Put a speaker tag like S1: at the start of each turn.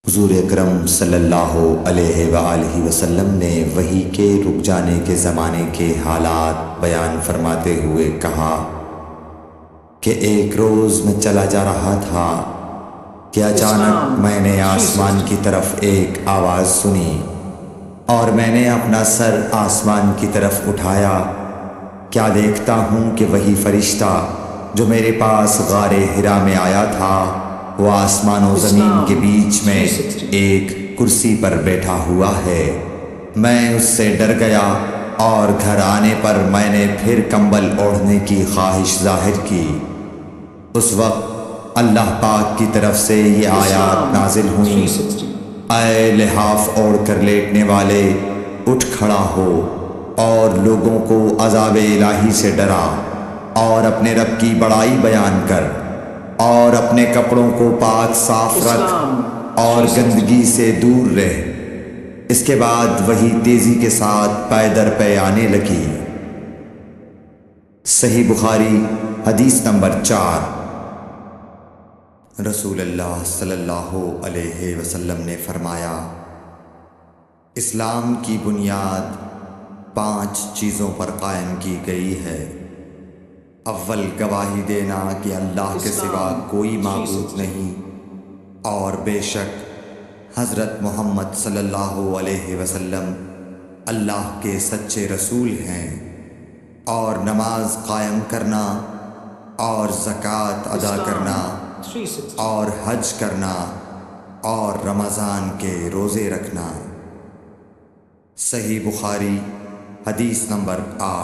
S1: حضور اکرم صلی اللہ علیہ وآلہ وسلم نے وحی کے رک جانے کے زمانے کے حالات بیان فرماتے ہوئے کہا کہ ایک روز میں چلا جا رہا تھا کہ اچانک میں نے آسمان کی طرف ایک آواز سنی اور میں نے اپنا سر آسمان کی طرف اٹھایا۔ کیا دیکھتا ہوں کہ وہی فرشتہ جو میرے پاس غار حرا میں آیا تھا وہ آسمان و زمین کے بیچ میں ایک کرسی پر بیٹھا ہوا ہے۔ میں اس سے ڈر گیا اور گھر آنے پر میں نے پھر کمبل اوڑھنے کی خواہش ظاہر کی۔ اس وقت اللہ پاک کی طرف سے یہ آیات نازل ہوئیں، اے لحاف اوڑھ کر لیٹنے والے، اٹھ کھڑا ہو اور لوگوں کو عذاب الہی سے ڈرا، اور اپنے رب کی بڑائی بیان کر، اور اپنے کپڑوں کو پاک صاف رکھ اور گندگی سے دور رہ۔ اس کے بعد وہی تیزی کے ساتھ پے در پے آنے لگی۔ صحیح بخاری حدیث نمبر 4۔ رسول اللہ صلی اللہ علیہ وسلم نے فرمایا، اسلام کی بنیاد 5 چیزوں پر قائم کی گئی ہے۔ اول، گواہی دینا کہ اللہ کے سوا کوئی معبود نہیں اور بے شک حضرت محمد صلی اللہ علیہ وسلم اللہ کے سچے رسول ہیں، اور نماز قائم کرنا اور زکوٰۃ ادا کرنا اور حج کرنا اور رمضان کے روزے رکھنا۔ صحیح بخاری حدیث نمبر 8۔